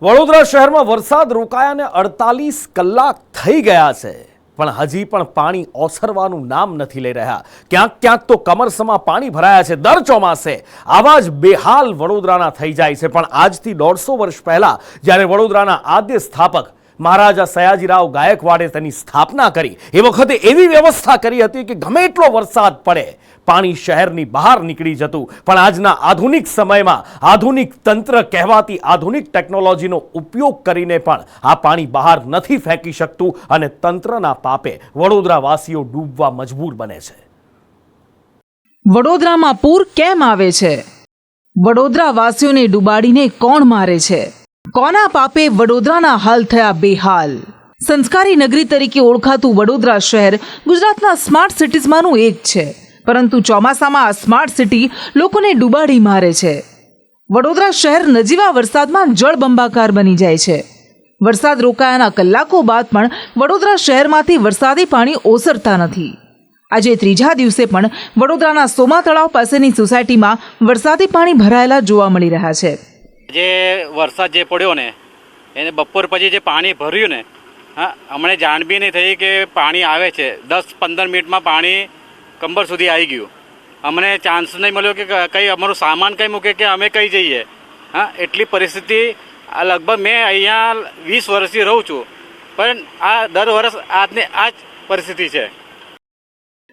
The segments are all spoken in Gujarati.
વડોદરા શહેરમાં વરસાદ રોકાયાને 48 કલાક થઈ ગયા છે, પણ હજી પણ પાણી ઓસરવાનું નામ નથી લઈ રહ્યા। ક્યાંક ક્યાંક તો કમરસમાં પાણી ભરાયા છે। દર ચોમાસે આવા જ બેહાલ વડોદરાના થઈ જાય છે। પણ આજથી 150 વર્ષ પહેલા જ્યારે વડોદરાના આદ્ય સ્થાપક મહારાજા સયાજીરાવ ગાયકવાડે તેની સ્થાપના કરી, એ વખતે એવી વ્યવસ્થા કરી હતી કે ગમે એટલો વરસાદ પડે પાણી શહેરની બહાર નીકળી જતું। પણ આજના આધુનિક સમયમાં આધુનિક તંત્ર કહેવાતી આધુનિક ટેકનોલોજીનો ઉપયોગ કરીને પણ આ પાણી બહાર નથી ફેંકી શકતું અને તંત્રના પાપે વડોદરાવાસીઓ ડૂબવા મજબૂર બને છે। વડોદરામાં પૂર કેમ આવે છે? વડોદરાવાસીઓને ડૂબાડીને કોણ મારે છે? કોના પાપે વડોદરાના હાલ થયા બેહાલ? સંસ્કારી નગરી તરીકે ઓળખાતું વડોદરા શહેર ગુજરાતના સ્માર્ટ સિટીઝમાંનું એક છે, પરંતુ ચોમાસામાં આ સ્માર્ટ સિટી લોકોને ડૂબાડી મારે છે। વડોદરા શહેર નજીવા વરસાદમાં જળબંબાકાર બની જાય છે। વરસાદ રોકાયાના કલાકો બાદ પણ વડોદરા શહેરમાંથી વરસાદી પાણી ઓસરતા નથી। આજે ત્રીજા દિવસે પણ વડોદરાના સોમા તળાવ પાસેની સોસાયટીમાં વરસાદી પાણી ભરાયેલા જોવા મળી રહ્યા છે। જે વરસાદ જે પડ્યો ને એને બપોર પછી જે પાણી ભર્યું ને, હા, અમને જાણ બી નહીં થઈ કે પાણી આવે છે। 10-15 મિનિટમાં પાણી કમર સુધી આવી ગયું। અમને ચાન્સ નહીં મળ્યો કે કંઈ અમારું સામાન કંઈ મૂકે કે અમે કઈ જઈએ। હા, એટલી પરિસ્થિતિ લગભગ મેં અહીંયા 20 વર્ષથી રહું છું, પણ આ દર વર્ષ આજની આ જ પરિસ્થિતિ છે।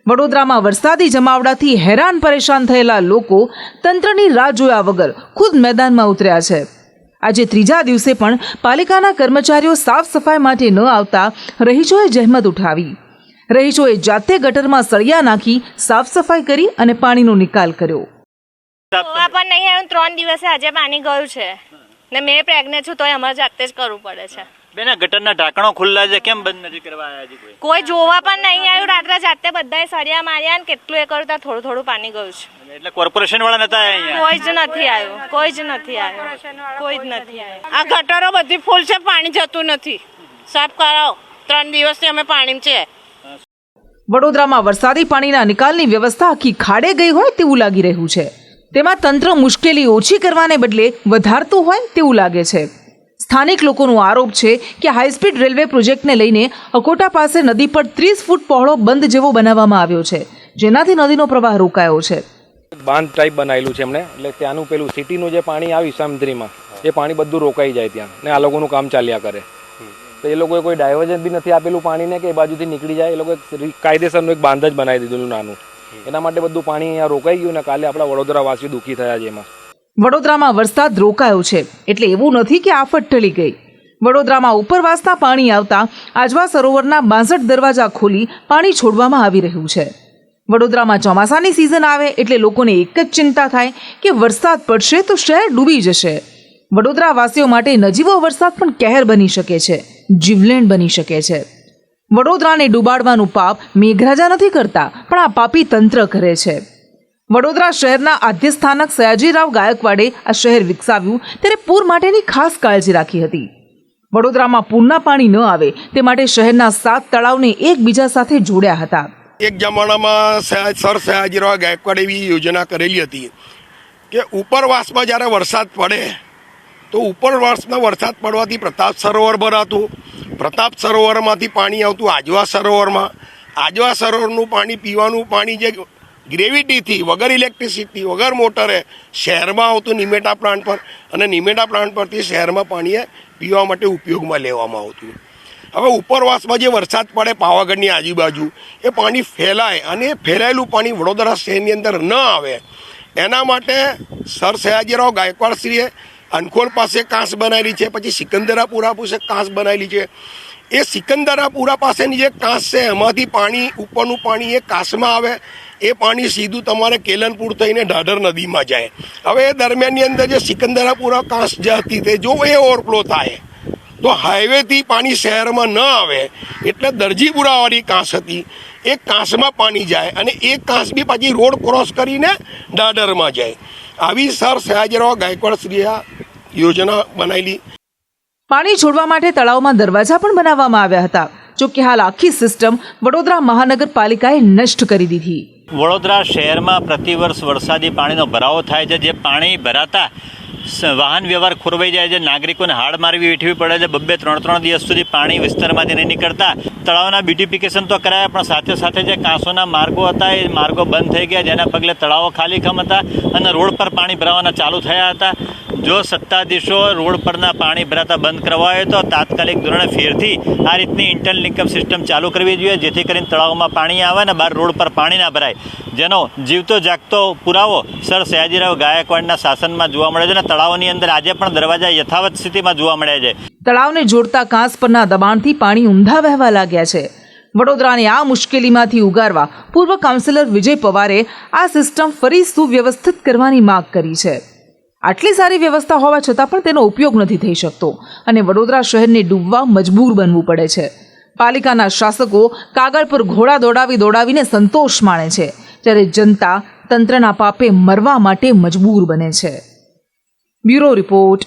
વડોદરામાં વરસાદી જમાવડાથી હેરાન પરેશાન થયેલા લોકો તંત્રની રાહ જોયા વગર ખુદ મેદાનમાં ઉતર્યા છે। આજે ત્રીજા દિવસે પણ પાલિકાના કર્મચારીઓ સાફ સફાઈ માટે ન આવતા રહીશોએ જહેમત ઉઠાવી। રહીશોએ જાતે ગટરમાં સળિયા નાખી સાફ સફાઈ કરી અને પાણીનો નિકાલ કર્યો। જોવા પણ નહીં આવ્યું। 3 દિવસે આજે પાણી ગયું છે ને મેં પ્રેગ્નેન્ટ છું, તોય અમારે જાતે જ કરવું પડે છે। બેના ગટરના ઢાંકણો ખુલ્લા છે, કેમ બંધ નથી કરવા આવ્યા હજી કોઈ જોવા પણ નહીં આવ્યું। રાત્રે જાતે બધાએ સળિયા માર્યા ને કેટલું એ કરતા થોડું થોડું પાણી ગયું છે। એટલે કોર્પોરેશન વાળા નતા અહીંયા? કોઈ જ નથી આવ્યું, કોઈ જ નથી આવ્યું, કોઈ જ નથી આવ્યું। આ ગટરો બધી ફૂલ છે, પાણી જતું નથી। સાફ કરાવો। 3 દિવસથી અમે પાણી છે। વડોદરામાં વરસાદી પાણીના નિકાલની વ્યવસ્થા આખી ખાડે ગઈ હોય તેવું લાગી રહ્યું છે। તેમાં તંત્ર મુશ્કેલી ઓછી કરવાને બદલે વધારતું હોય તેવું લાગે છે। સ્થાનિક લોકોનો આરોપ છે કે હાઈસ્પીડ રેલવે પ્રોજેક્ટને લઈને અકોટા પાસે નદી પર 30 ફૂટ પહોળો બંધ જેવો બનાવવામાં આવ્યો છે, જેનાથી નદીનો પ્રવાહ રોકાયો છે। બાંધ ટાઈપ બનાવેલું છે એમણે, એટલે ત્યાંનું પેલું સિટીનું જે પાણી આવ્યું સામદ્રીમાં એ પાણી બધું રોકાઈ જાય ત્યાં, ને આ લોકોનું કામ ચાલ્યા કરે। તો એ લોકોએ કોઈ ડાયવર્ઝન બી નથી આપેલું પાણીને કે એ બાજુથી નીકળી જાય। એ લોકોએ કાયદેસરનું એક બાંધ જ બનાવી દીધેલું નાનું, એના માટે બધું પાણી અહીંયા રોકાઈ ગયું ને કાલે આપણા વડોદરાવાસીઓ દુઃખી થયા છે એમાં। વડોદરામાં વરસાદ રોકાયો છે એટલે એવું નથી કે આફત ટળી ગઈ। વડોદરામાં ઉપરવાસના પાણી આવતા આજવા સરોવરના 62 દરવાજા ખોલી પાણી છોડવામાં આવી રહ્યું છે। વડોદરામાં ચોમાસાની સિઝન આવે એટલે લોકોને એક જ ચિંતા થાય કે વરસાદ પડશે તો શહેર ડૂબી જશે। વડોદરાવાસીઓ માટે નજીવો વરસાદ પણ કહેર બની શકે છે, જીવલેણ બની શકે છે। વડોદરાને ડૂબાડવાનું પાપ મેઘરાજા નથી કરતા, પણ આ પાપી તંત્ર કરે છે। વડોદરા શહેરના આદ્ય સ્થાનક સયાજીરાવ ગાયકવાડે આ શહેર વિકસાવ્યું ત્યારે પૂર માટેની ખાસ કાળજી રાખી હતી। વડોદરામાં પૂરના પાણી ન આવે તે માટે શહેરના 7 તળાવને એકબીજા સાથે જોડ્યા હતા। એક જમાનામાં સર સયાજીરાવ ગાયકવાડે એવી યોજના કરેલી હતી કે ઉપરવાસમાં જ્યારે વરસાદ પડે તો ઉપરવાસમાં વરસાદ પડવાથી પ્રતાપ સરોવર ભરાતું, પ્રતાપ સરોવરમાંથી પાણી આવતું આજવા સરોવરમાં। આજવા સરોવરનું પાણી પીવાનું પાણી જે ગ્રેવિટીથી વગર ઇલેક્ટ્રિસિટી વગર મોટરે શહેરમાં આવતું નિમેટા પ્લાન્ટ પર, અને નિમેટા પ્લાન્ટ પરથી શહેરમાં પાણી પીવા માટે ઉપયોગમાં લેવામાં આવતું। હવે ઉપરવાસમાં જે વરસાદ પડે પાવાગઢની આજુબાજુ એ પાણી ફેલાય, અને એ ફેલાયેલું પાણી વડોદરા શહેરની અંદર ન આવે એના માટે સર સયાજીરાવ ગાયકવાડશ્રીએ અનખોલ પાસે કાંસ બનાવેલી છે, પછી સિકંદરાપુરા પાસે કાંસ બનાવેલી છે। એ સિકંદરાપુરા પાસેની જે કાંસ છે એમાંથી પાણી ઉપરનું પાણી એ કાંસમાં આવે, એ પાણી સીધું તમારે કેલનપુર થઈને ઢાઢર નદીમાં જાય। હવે એ દરમિયાનની અંદર જે સિકંદરાપુરા કાંસ જે હતી તે જો એ ઓવરફ્લો થાય તો હાઈવેથી પાણી શહેરમાં ન આવે, એટલે દરજીપુરાવાળી કાંસ હતી એ કાંસમાં પાણી જાય, અને એ કાંસ બી પાછી રોડ ક્રોસ કરીને ઢાઢરમાં જાય। આવી સર સયાજીરાવ ગાયકવાડશ્રીએ યોજના બનાવેલી। પાણી છોડવા માટે તળાવમાં દરવાજા પણ બનાવવામાં આવ્યા હતા, જો કે હાલ આખી સિસ્ટમ વડોદરા મહાનગરપાલિકાએ નષ્ટ કરી દીધી। વડોદરા શહેરમાં પ્રતિવર્ષ વરસાદી પાણીનો ભરાવો થાય છે, જે પાણી ભરાતા વાહન વ્યવહાર ખોરવાઈ જાય છે, નાગરિકોને હાડ મારવી વેઠવી પડે છે, 2-3 દિવસ સુધી પાણી વિસ્તારમાંથી નહીં નીકળતા. તળાવના બ્યુટિફિકેશન તો કરાયા, પણ સાથે સાથે જે કાંસોના માર્ગો હતા એ માર્ગો બંધ થઈ ગયા, જેના પગલે તળાવો ખાલીખમ હતા અને રોડ પર પાણી ભરાવાના ચાલુ થયા હતા. જો સત્તાધીશો રોડ પરના પાણી ભરાતા બંધ કરવા હોય તો તાત્કાલિક ધોરણે ફેરથી આ રીતની ઇન્ટરનલ લિંકઅપ સિસ્ટમ ચાલુ કરવી જોઈએ, જેથી કરીને તળાવમાં પાણી આવે ને બહાર રોડ પર પાણી ના ભરાય. જેનો જીવતો જાગતો પુરાવો સર સયાજીરાવ ગાયકવાડના શાસનમાં જોવા મળે છે અને તળાવની અંદર આજે પણ દરવાજા યથાવત સ્થિતિમાં જોવા મળે છે. તળાવને જોડતા કાંસ પરના દબાણથી પાણી ઊંધા વહેવા લાગ્યા છે. વડોદરાને આ મુશ્કેલીમાંથી ઉગારવા પૂર્વ કાઉન્સિલર વિજય પવારે આ સિસ્ટમ ફરી સુવ્યવસ્થિત કરવાની માંગ કરી છે. આટલી સારી વ્યવસ્થા હોવા છતાં પણ તેનો ઉપયોગ નથી થઈ શકતો અને વડોદરા શહેરને ડૂબવા મજબૂર બનવું પડે છે. પાલિકાના શાસકો કાગળ પર ઘોડા દોડાવીને સંતોષ માણે છે, જ્યારે જનતા તંત્રના પાપે મરવા માટે મજબૂર બને છે. બ્યુરો રિપોર્ટ,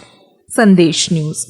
સંદેશ ન્યૂઝ.